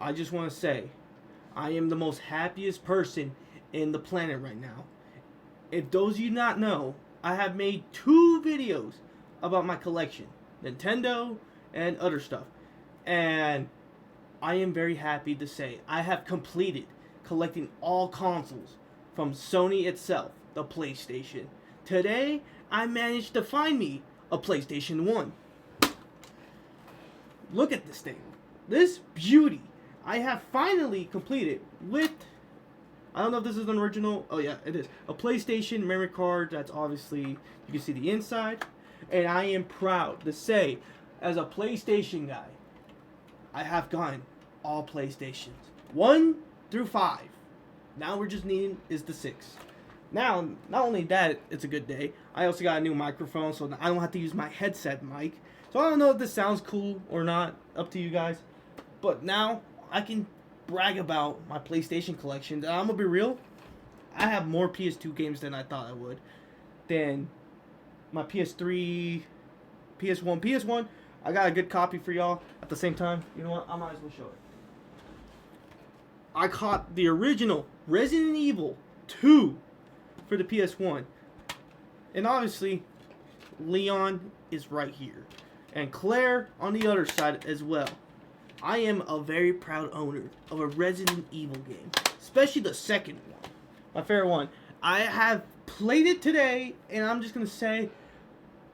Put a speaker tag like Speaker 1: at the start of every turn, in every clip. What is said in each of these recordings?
Speaker 1: I just want to say, I am the most happiest person in the planet right now. If those of you not know, I have made 2 videos about my collection, Nintendo and other stuff. And I am very happy to say I have completed collecting all consoles from Sony itself, the PlayStation. Today, I managed to find me a PlayStation 1. Look at this thing. This beauty. I have finally completed with, I don't know if this is an original. Oh yeah, it is. A PlayStation memory card. That's obviously, you can see the inside. And I am proud to say, as a PlayStation guy, I have gotten all PlayStations. 1 through 5. Now we're just needing is the 6. Now, not only that, it's a good day. I also got a new microphone, so I don't have to use my headset mic. So I don't know if this sounds cool or not. Up to you guys. But now I can brag about my PlayStation collection. I'm gonna be real. I have more PS2 games than I thought I would. Than my PS3, PS1. PS1, I got a good copy for y'all. At the same time, you know what? I might as well show it. I caught the original Resident Evil 2 for the PS1. And obviously, Leon is right here. And Claire on the other side as well. I am a very proud owner of a Resident Evil game. Especially the second one. My favorite one. I have played it today, and I'm just going to say,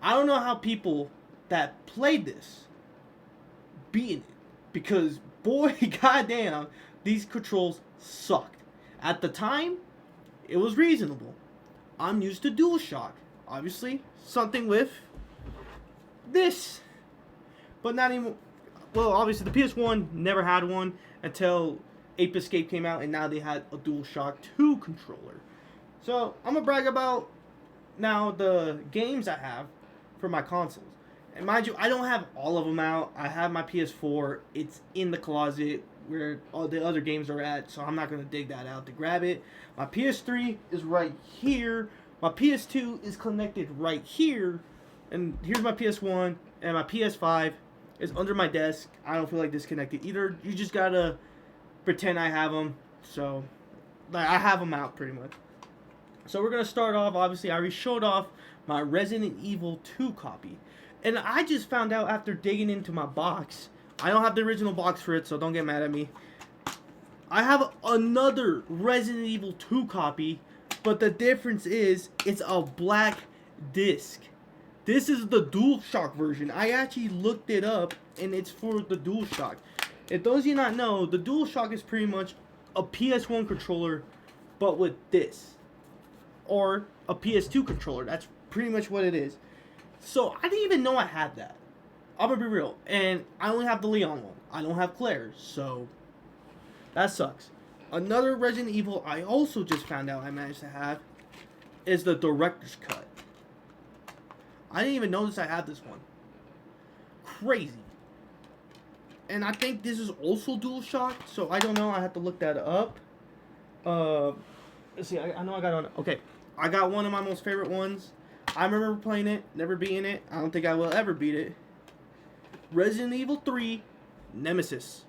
Speaker 1: I don't know how people that played this beating it. Because, boy, goddamn, these controls sucked. At the time, it was reasonable. I'm used to DualShock. Obviously, something with this. But not even... Well, obviously, the PS1 never had one until Ape Escape came out, and now they had a DualShock 2 controller. So, I'm going to brag about now the games I have for my consoles. And mind you, I don't have all of them out. I have my PS4. It's in the closet where all the other games are at, so I'm not going to dig that out to grab it. My PS3 is right here. My PS2 is connected right here. And here's my PS1, and my PS5 is under my desk. I don't feel like disconnected either. You just got to pretend I have them. So, like, I have them out pretty much. So we're going to start off, obviously, I already showed off my Resident Evil 2 copy. And I just found out after digging into my box, I don't have the original box for it, so don't get mad at me. I have another Resident Evil 2 copy, but the difference is it's a black disc. This is the DualShock version. I actually looked it up, and it's for the DualShock. If those of you not know, the DualShock is pretty much a PS1 controller, but with this. Or a PS2 controller. That's pretty much what it is. So, I didn't even know I had that. I'm gonna be real. And I only have the Leon one. I don't have Claire's. So, that sucks. Another Resident Evil I also just found out I managed to have is the Director's Cut. I didn't even notice I had this one. Crazy. And I think this is also DualShock. So, I don't know. I have to look that up. Let's see. I know I got on. Okay. I got one of my most favorite ones. I remember playing it, never beating it. I don't think I will ever beat it. Resident Evil 3 Nemesis.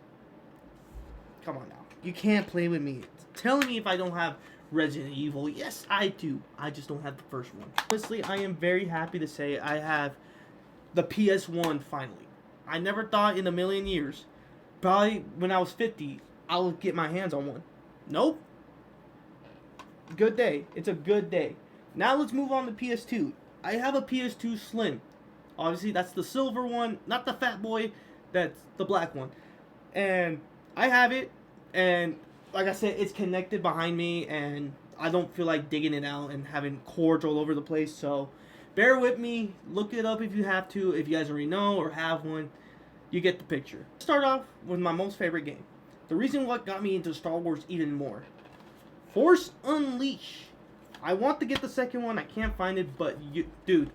Speaker 1: Come on now. You can't play with me. Telling me if I don't have Resident Evil. Yes, I do. I just don't have the first one. Honestly, I am very happy to say I have the PS1 finally. I never thought in a million years, probably when I was 50, I'll get my hands on one. Nope. Good day. It's a good day. Now let's move on to PS2. I have a PS2 Slim. Obviously, that's the silver one, not the fat boy. That's the black one. And I have it, and like I said, it's connected behind me, and I don't feel like digging it out and having cords all over the place. So bear with me. Look it up if you have to. If you guys already know or have one, you get the picture. Start off with my most favorite game. The reason what got me into Star Wars even more. Force Unleashed. I want to get the second one. I can't find it, but dude,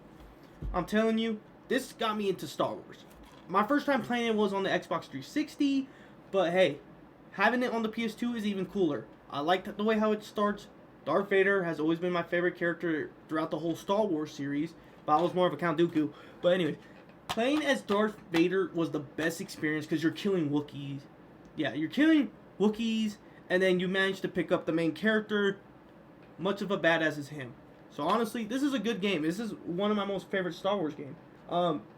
Speaker 1: I'm telling you, this got me into Star Wars. My first time playing it was on the Xbox 360, but hey, having it on the PS2 is even cooler. I like the way how it starts. Darth Vader has always been my favorite character throughout the whole Star Wars series, but I was more of a Count Dooku. But anyway, playing as Darth Vader was the best experience because you're killing Wookiees. Yeah, you're killing Wookiees, and then you manage to pick up the main character. Much of a badass as him. So honestly, this is a good game. This is one of my most favorite Star Wars games.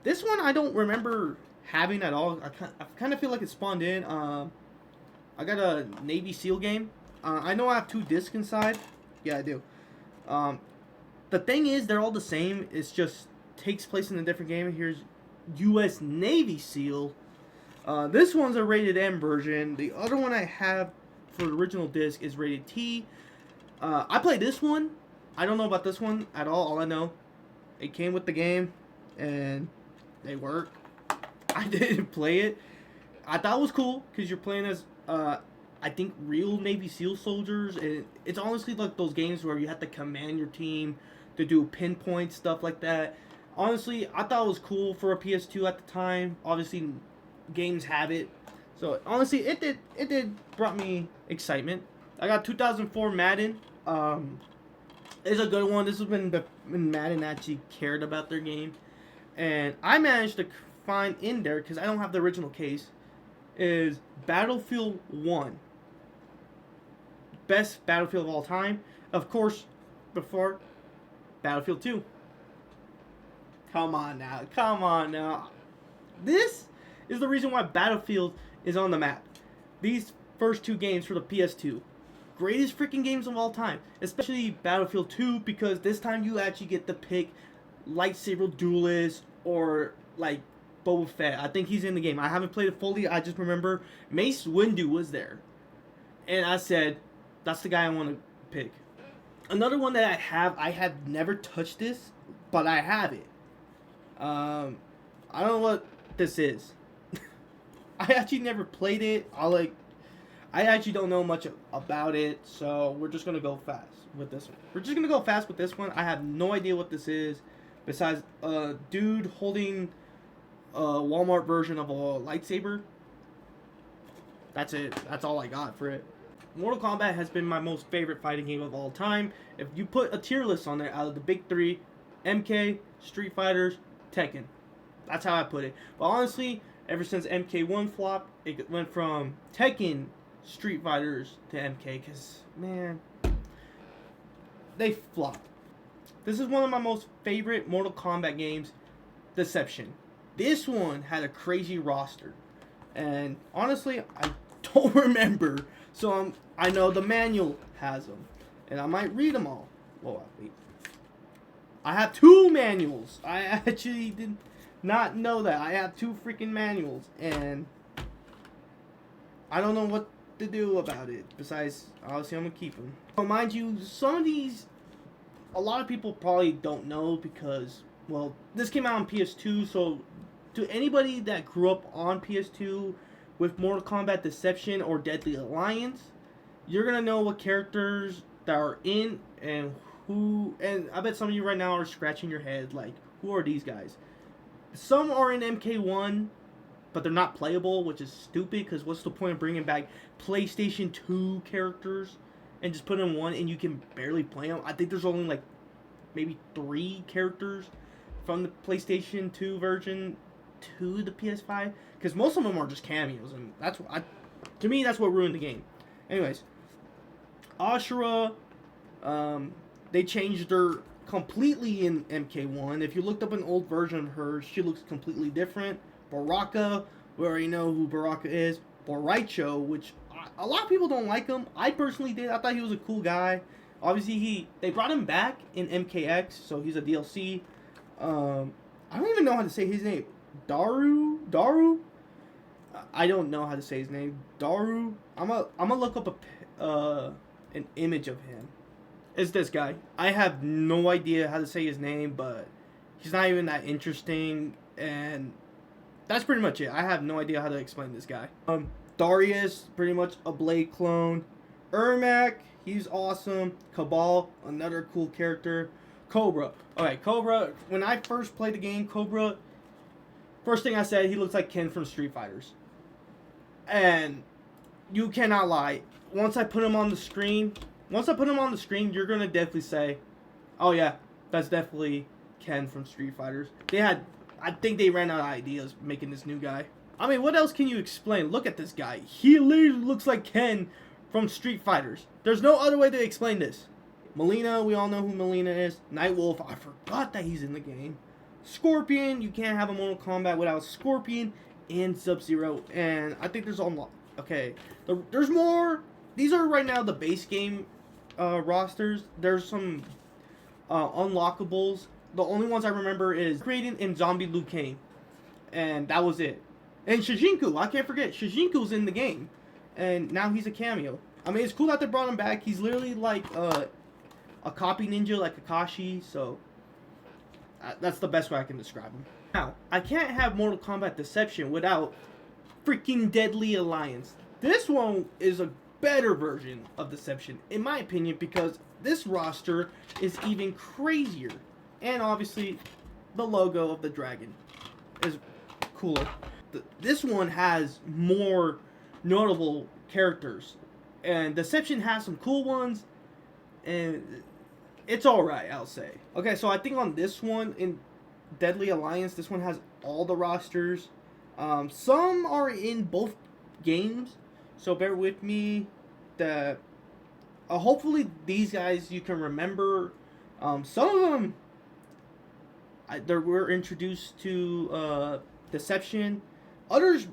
Speaker 1: This one I don't remember having at all. I kind of feel like it spawned in. I got a Navy SEAL game. I know I have 2 discs inside. Yeah, I do. The thing is, they're all the same. It's just takes place in a different game. Here's U.S. Navy SEAL. This one's a rated M version. The other one I have for the original disc is rated T. I played this one. I don't know about this one at all. All I know, it came with the game, and they work. I didn't play it. I thought it was cool because you're playing as, I think, real Navy SEAL soldiers. And it's honestly like those games where you have to command your team to do pinpoint stuff like that. Honestly, I thought it was cool for a PS2 at the time. Obviously, games have it. So honestly, it did brought me excitement. I got 2004 Madden. It's a good one. This has been when Madden actually cared about their game, and I managed to find in there, because I don't have the original case, is Battlefield 1. Best Battlefield of all time. Of course, before Battlefield 2. Come on now. This is the reason why Battlefield is on the map. These first 2 games for the PS2. Greatest freaking games of all time. Especially Battlefield 2, because this time you actually get to pick lightsaber duelist or like Boba Fett. I think he's in the game. I haven't played it fully. I just remember Mace Windu was there. And I said, that's the guy I want to pick. Another one that I have never touched this, but I have it. I don't know what this is. I actually never played it. I actually don't know much about it, so we're just going to go fast with this one. I have no idea what this is, besides a dude holding a Walmart version of a lightsaber. That's it. That's all I got for it. Mortal Kombat has been my most favorite fighting game of all time. If you put a tier list on there out of the big 3, MK, Street Fighters, Tekken. That's how I put it. But honestly, ever since MK1 flopped, it went from Tekken, Street Fighters to MK, because, man, they flopped. This is one of my most favorite Mortal Kombat games, Deception. This one had a crazy roster, and honestly, I don't remember, so I know the manual has them, and I might read them all. Whoa, wait. I have 2 manuals. I actually did not know that. I have 2 freaking manuals, and I don't know what to do about it. Besides, obviously, I'm gonna keep them. But mind you, some of these, a lot of people probably don't know because, well, this came out on PS2. So, to anybody that grew up on PS2 with Mortal Kombat Deception or Deadly Alliance, you're gonna know what characters that are in and who. And I bet some of you right now are scratching your head like, who are these guys? Some are in MK1, but they're not playable, which is stupid, because what's the point of bringing back PlayStation 2 characters and just putting in one and you can barely play them? I think there's only like maybe 3 characters from the PlayStation 2 version to the PS5, because most of them are just cameos, and to me that's what ruined the game. Anyways, Ashura, they changed her completely in MK1. If you looked up an old version of her, she looks completely different. Baraka, we already know who Baraka is. Boraicho, which a lot of people don't like him. I personally did. I thought he was a cool guy. Obviously, they brought him back in MKX, so he's a DLC. I don't even know how to say his name. Daru? I don't know how to say his name. Daru? I'm gonna look up an image of him. It's this guy. I have no idea how to say his name, but he's not even that interesting, and that's pretty much it. I have no idea how to explain this guy. Darius, pretty much a Blade clone. Ermac, he's awesome. Cabal, another cool character. Cobra. Okay, Cobra, when I first played the game, Cobra, first thing I said, he looks like Ken from Street Fighters. And you cannot lie. Once I put him on the screen, you're going to definitely say, oh yeah, that's definitely Ken from Street Fighters. I think they ran out of ideas making this new guy. I mean, what else can you explain? Look at this guy. He literally looks like Ken from Street Fighters. There's no other way to explain this. Melina, we all know who Melina is. Nightwolf, I forgot that he's in the game. Scorpion, you can't have a Mortal Kombat without Scorpion and Sub-Zero. And I think there's okay, there's more. These are right now the base game rosters. There's some unlockables. The only ones I remember is Raiden and Zombie Liu Kang. And that was it. And Shujinku, I can't forget. Shujinku's in the game. And now he's a cameo. I mean, it's cool that they brought him back. He's literally like a copy ninja, like Kakashi. So, that's the best way I can describe him. Now, I can't have Mortal Kombat Deception without freaking Deadly Alliance. This one is a better version of Deception, in my opinion, because this roster is even crazier. And obviously, the logo of the dragon is cooler. This one has more notable characters. And Deception has some cool ones. And it's alright, I'll say. Okay, so I think on this one, in Deadly Alliance, this one has all the rosters. Some are in both games. So bear with me. Hopefully these guys you can remember. Some of them were introduced to Deception. Others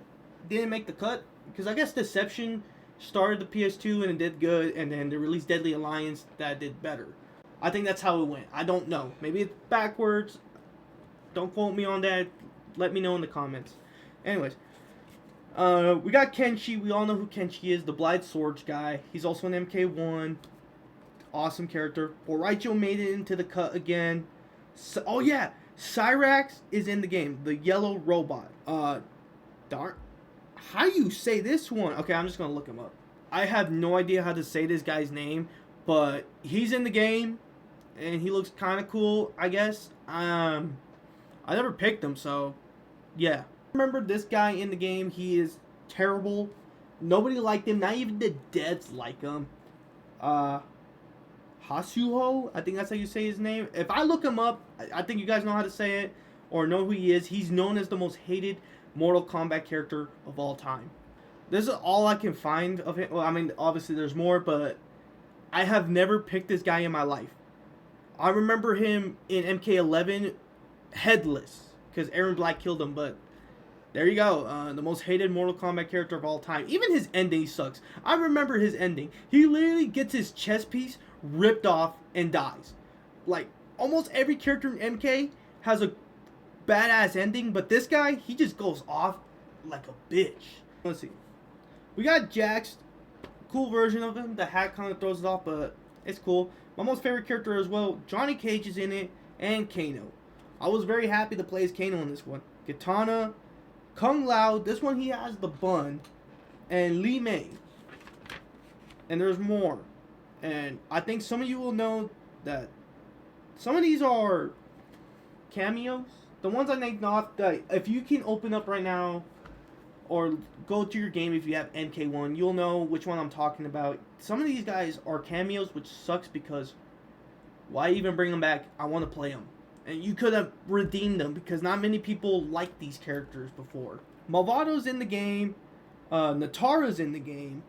Speaker 1: didn't make the cut because I guess Deception started the PS2 and it did good, and then they released Deadly Alliance that did better. I think that's how it went. I don't know. Maybe it's backwards. Don't quote me on that. Let me know in the comments. Anyways, we got Kenshi. We all know who Kenshi is, the Blade Swords guy. He's also an MK1. Awesome character. Boraicho made it into the cut again. So, oh yeah, Cyrax is in the game. The yellow robot. Darn. How do you say this one? Okay, I'm just gonna look him up. I have no idea how to say this guy's name, but he's in the game, and he looks kind of cool, I guess. I never picked him, so yeah. Remember this guy in the game? He is terrible. Nobody liked him. Not even the devs like him. Hasuho, I think that's how you say his name. If I look him up, I think you guys know how to say it or know who he is. He's known as the most hated Mortal Kombat character of all time. This is all I can find of him. Well, I mean, obviously there's more, but I have never picked this guy in my life. I remember him in MK11 headless because Aaron Black killed him, but there you go. The most hated Mortal Kombat character of all time. Even his ending sucks. I remember his ending. He literally gets his chest piece ripped off and dies. Like, almost every character in MK has a badass ending, but this guy, he just goes off like a bitch. Let's see. We got Jax. Cool version of him. The hat kind of throws it off, but it's cool. My most favorite character as well, Johnny Cage is in it, and Kano. I was very happy to play as Kano in this one. Kitana, Kung Lao, this one he has the bun, and Li Mei. And there's more. And I think some of you will know that some of these are cameos. The ones I named off, if you can open up right now or go to your game if you have MK1, you'll know which one I'm talking about. Some of these guys are cameos, which sucks because why even bring them back? I want to play them. And you could have redeemed them because not many people liked these characters before. Malvado's in the game. Natara's in the game.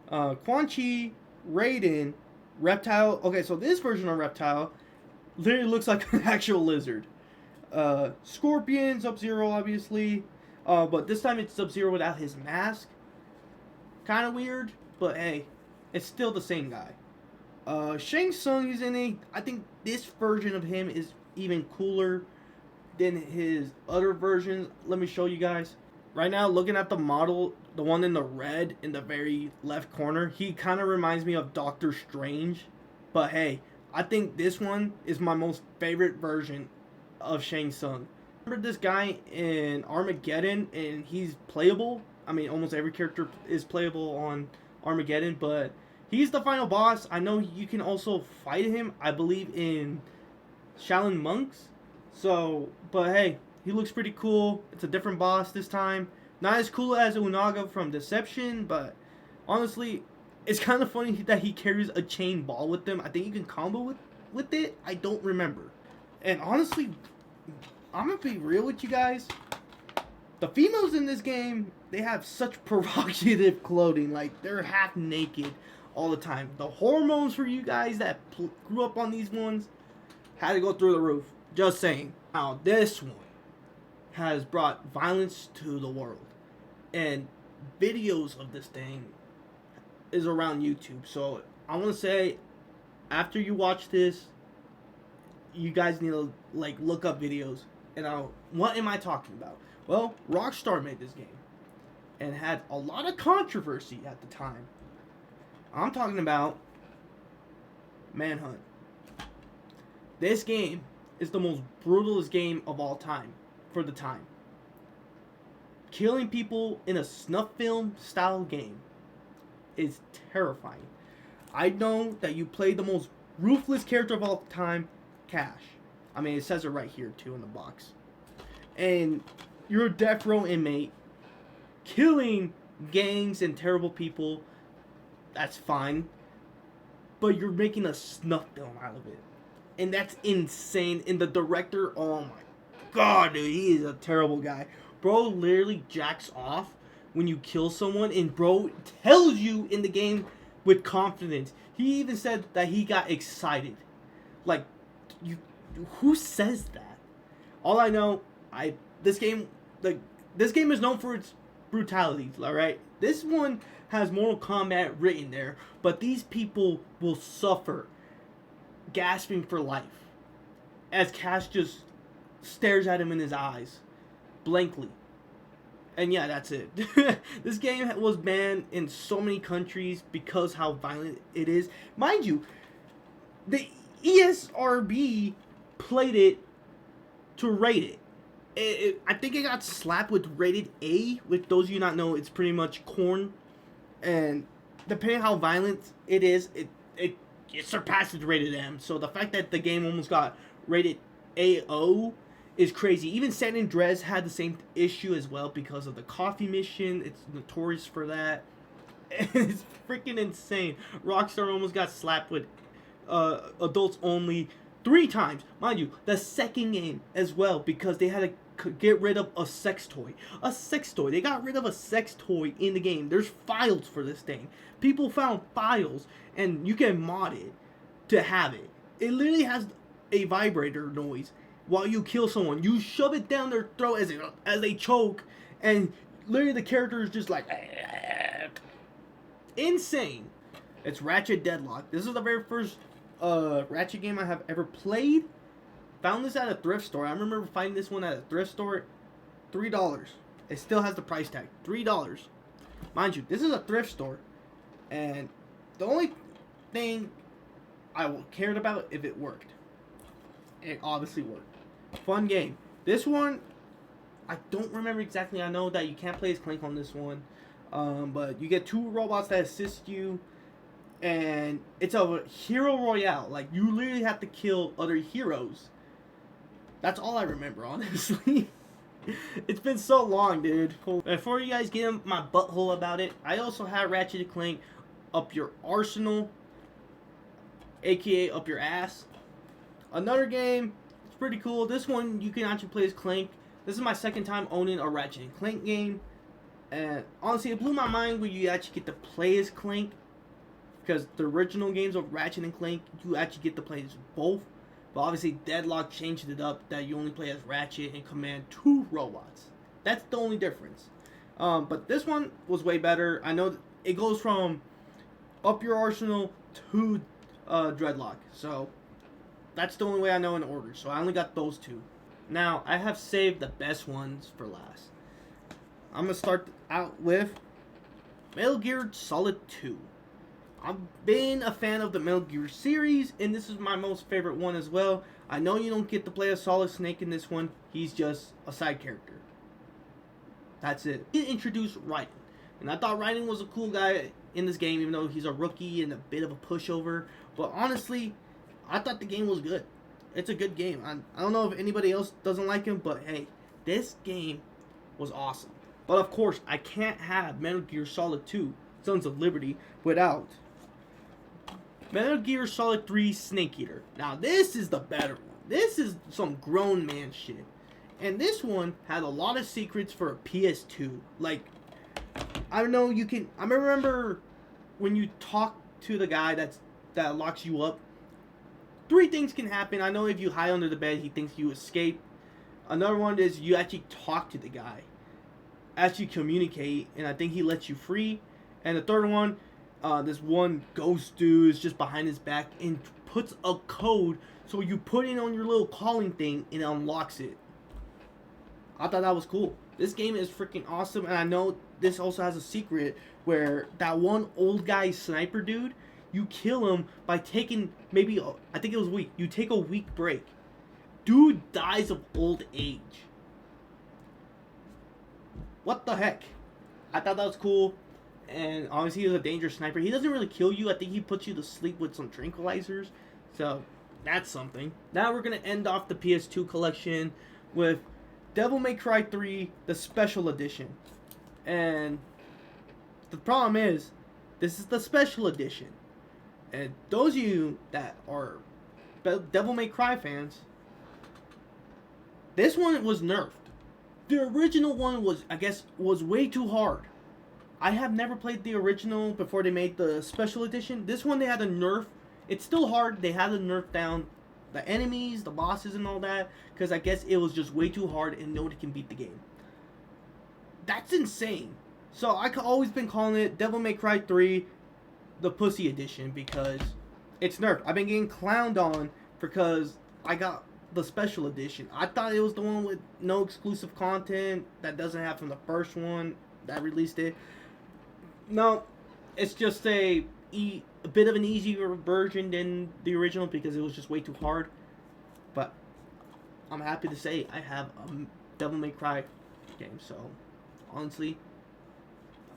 Speaker 1: Quan Chi, Raiden, Reptile. Okay, so this version of Reptile literally looks like an actual lizard. Scorpion, Sub-Zero, obviously. But this time it's Sub-Zero without his mask. Kind of weird, but hey, it's still the same guy. Shang Tsung is in it. I think this version of him is even cooler than his other versions. Let me show you guys. Right now, looking at the model, the one in the red in the very left corner, he kind of reminds me of Doctor Strange. But hey, I think this one is my most favorite version of Shang Tsung. Remember this guy in Armageddon, and he's playable. I mean, almost every character is playable on Armageddon, but he's the final boss. I know you can also fight him, I believe, in Shaolin Monks. So, but hey, he looks pretty cool. It's a different boss this time. Not as cool as Unaga from Deception, but honestly, it's kind of funny that he carries a chain ball with him. I think you can combo with it. I don't remember. And honestly, I'm going to be real with you guys. The females in this game, they have such provocative clothing. Like, they're half naked all the time. The hormones for you guys that grew up on these ones had to go through the roof. Just saying. Now, this one has brought violence to the world. And videos of this thing is around YouTube. So, I want to say, after you watch this, you guys need to, like, look up videos. And what am I talking about? Well, Rockstar made this game and had a lot of controversy at the time. I'm talking about Manhunt. This game is the most brutalist game of all time for the time. Killing people in a snuff film style game is terrifying. I know that you play the most ruthless character of all time, Cash. I mean, it says it right here too in the box. And you're a death row inmate killing gangs and terrible people. That's fine. But you're making a snuff film out of it. And that's insane. And the director, oh my god, dude, he is a terrible guy. Bro literally jacks off when you kill someone. And bro tells you in the game with confidence. He even said that he got excited. Like, who says that? All I know, this game is known for its brutality, alright? This one has Mortal Kombat written there, but these people will suffer, gasping for life, as Cash just stares at him in his eyes, blankly. And yeah, that's it. This game was banned in so many countries because how violent it is. Mind you, the ESRB played it to rate it. I think it got slapped with rated A. With those of you not know, it's pretty much corn. And depending on how violent it is, it surpasses rated M. So the fact that the game almost got rated AO is crazy. Even San Andreas had the same issue as well because of the coffee mission. It's notorious for that. It's freaking insane. Rockstar almost got slapped with adults only 3 times. Mind you, the second game as well, because they had to get rid of a sex toy. A sex toy. They got rid of a sex toy in the game. There's files for this thing. People found files, and you can mod it to have it. It literally has a vibrator noise while you kill someone. You shove it down their throat as they choke, and literally the character is just like... insane. It's Ratchet Deadlock. This is the very first Ratchet game I have ever played. Found this at a thrift store. I remember finding this one at a thrift store. $3. It still has the price tag. $3. Mind you, this is a thrift store. And the only thing I cared about if it worked. It obviously worked. Fun game. This one, I don't remember exactly. I know that you can't play as Clank on this one. But you get 2 robots that assist you. And it's a hero royale. Like, you literally have to kill other heroes. That's all I remember, honestly. It's been so long, dude. Before you guys get in my butthole about it, I also have Ratchet & Clank Up Your Arsenal, aka Up Your Ass. Another game, it's pretty cool. This one, you can actually play as Clank. This is my second time owning a Ratchet & Clank game. And honestly, it blew my mind when you actually get to play as Clank. Because the original games of Ratchet & Clank, you actually get to play as both. But obviously, Deadlock changed it up that you only play as Ratchet and command 2 robots. That's the only difference. But this one was way better. I know it goes from Up Your Arsenal to Dreadlock. So, that's the only way I know in order. So, I only got those 2. Now, I have saved the best ones for last. I'm going to start out with Metal Gear Solid 2. I've been a fan of the Metal Gear series, and this is my most favorite one as well. I know you don't get to play a Solid Snake in this one. He's just a side character. That's it. He introduced Raiden, and I thought Raiden was a cool guy in this game, even though he's a rookie and a bit of a pushover. But honestly, I thought the game was good. It's a good game. I don't know if anybody else doesn't like him, but hey, this game was awesome. But of course, I can't have Metal Gear Solid 2, Sons of Liberty, without Metal Gear Solid 3 Snake Eater. Now, this is the better one. This is some grown man shit. And this one had a lot of secrets for a PS2. Like, I don't know, I remember when you talk to the guy that locks you up, 3 things can happen. I know if you hide under the bed, he thinks you escape. Another one is you actually talk to the guy, actually communicate, and I think he lets you free. And the third one, this one ghost dude is just behind his back and puts a code, so you put it on your little calling thing and it unlocks it. I thought that was cool. This game is freaking awesome, and I know this also has a secret where that one old guy sniper dude, you kill him by taking maybe, I think it was a week. You take a week break. Dude dies of old age. What the heck? I thought that was cool. And obviously he was a dangerous sniper. He doesn't really kill you. I think he puts you to sleep with some tranquilizers. So that's something. Now we're going to end off the PS2 collection with Devil May Cry 3, the special edition. And the problem is, this is the special edition. And those of you that are Devil May Cry fans, this one was nerfed. The original one was, I guess, was way too hard. I have never played the original before they made the special edition. This one they had a nerf. It's still hard. They had to nerf down the enemies, the bosses, and all that, because I guess it was just way too hard and nobody can beat the game. That's insane. So I've always been calling it Devil May Cry 3, the Pussy Edition, because it's nerfed. I've been getting clowned on because I got the special edition. I thought it was the one with no exclusive content that doesn't have from the first one that released it. No, it's just a bit of an easier version than the original because it was just way too hard. But I'm happy to say I have a Devil May Cry game, so honestly,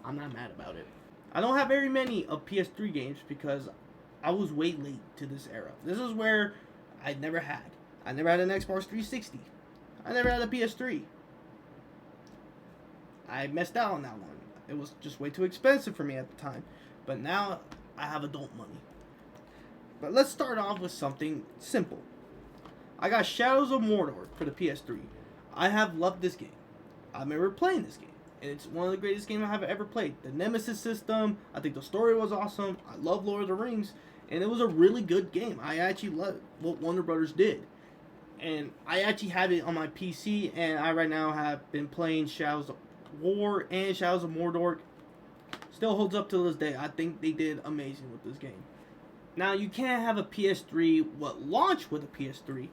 Speaker 1: I'm not mad about it. I don't have very many of PS3 games because I was way late to this era. This is where I never had an Xbox 360. I never had a PS3. I missed out on that one. It was just way too expensive for me at the time. But now I have adult money. But let's start off with something simple. I got Shadows of Mordor for the PS3. I have loved this game. I remember playing this game. And it's one of the greatest games I have ever played. The Nemesis system, I think the story was awesome. I love Lord of the Rings. And it was a really good game. I actually love what Warner Brothers did. And I actually have it on my PC. And I right now have been playing Shadows of War and Shadows of Mordor. Still holds up to this day. I think they did amazing with this game. Now, you can't have a PS3 launched with a PS3.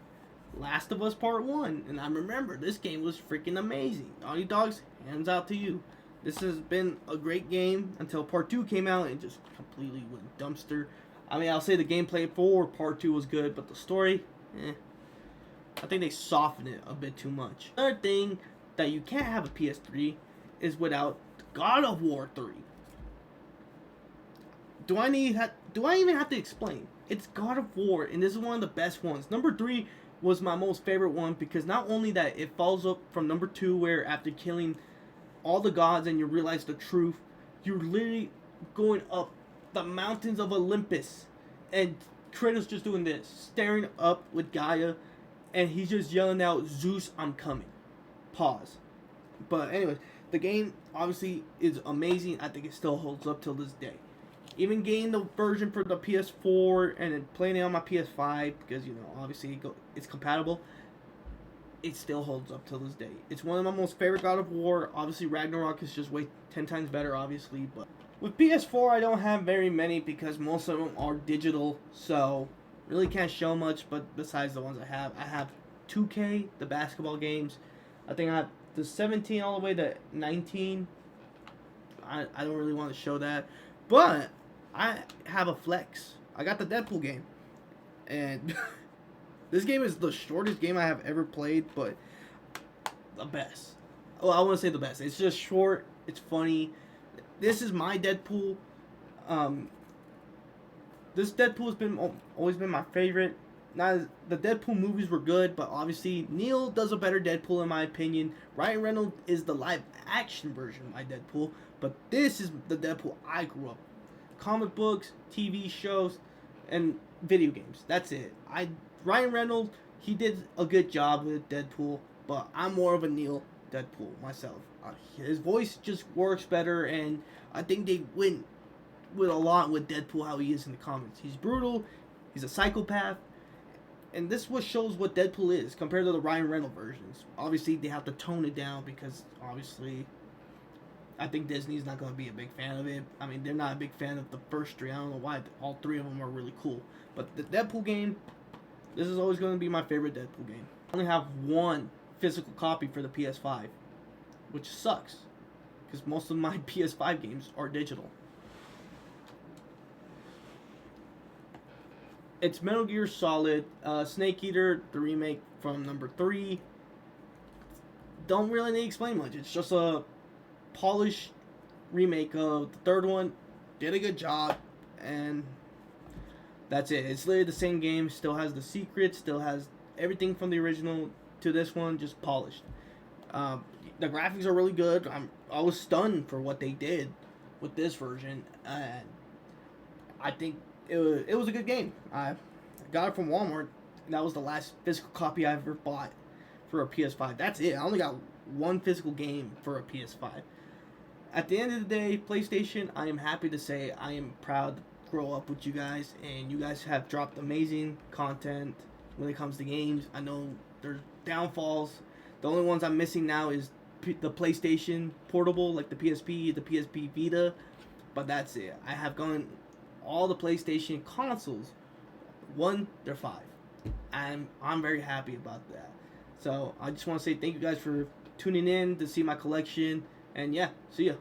Speaker 1: Last of Us Part 1. And I remember, this game was freaking amazing. Naughty Dogs, hands out to you. This has been a great game until Part 2 came out and just completely went dumpster. I mean, I'll say the gameplay for Part 2 was good, but the story, I think they softened it a bit too much. Another thing that you can't have a PS3 is without God of War 3. Do I even have to explain? It's God of War, and this is one of the best ones. Number 3 was my most favorite one because not only that, it follows up from number 2 where after killing all the gods and you realize the truth, you're literally going up the mountains of Olympus and Kratos just doing this, staring up with Gaia, and he's just yelling out, "Zeus, I'm coming." Pause. But anyways, the game obviously is amazing. I think it still holds up till this day. Even getting the version for the PS4 and then playing it on my PS5 because, you know, obviously it's compatible, it still holds up till this day. It's one of my most favorite God of War. Obviously, Ragnarok is just way 10 times better, obviously. But with PS4, I don't have very many because most of them are digital, so really can't show much. But besides the ones I have 2K, the basketball games. I think I have the 17 all the way to 19. I don't really want to show that, but I have a flex. I got the Deadpool game, and this game is the shortest game I have ever played, but the best. Well, I want to say the best. It's just short. It's funny. This is my Deadpool. This Deadpool has always been my favorite. Now, the Deadpool movies were good, but obviously Neil does a better Deadpool in my opinion. Ryan Reynolds is the live action version of my Deadpool, but this is the Deadpool I grew up. Comic books, TV shows, and video games. That's it. Ryan Reynolds, he did a good job with Deadpool. but I'm more of a Neil Deadpool myself. His voice just works better, and I think they went with a lot with Deadpool how he is in the comics. He's brutal, he's a psychopath, and this what shows what Deadpool is compared to the Ryan Reynolds versions. Obviously, they have to tone it down because obviously, I think Disney's not going to be a big fan of it. I mean, they're not a big fan of the first three. I don't know why. All three of them are really cool, but the Deadpool game, this is always going to be my favorite Deadpool game. I only have one physical copy for the PS5, which sucks because most of my PS5 games are digital. It's Metal Gear Solid, Snake Eater, the remake from number 3. Don't really need to explain much. It's just a polished remake of the third one. Did a good job, and that's it. It's literally the same game. Still has the secrets. Still has everything from the original to this one, just polished. The graphics are really good. I was stunned for what they did with this version, and I think it was a good game. I got it from Walmart. And that was the last physical copy I ever bought for a PS5. That's it. I only got one physical game for a PS5. At the end of the day, PlayStation, I am happy to say I am proud to grow up with you guys, and you guys have dropped amazing content when it comes to games. I know there's downfalls. The only ones I'm missing now is the PlayStation Portable, like the PSP, the PSP Vita, but that's it. I have gone all the PlayStation consoles. They're 5. I'm very happy about that. So I just want to say thank you guys for tuning in to see my collection. And yeah, see ya.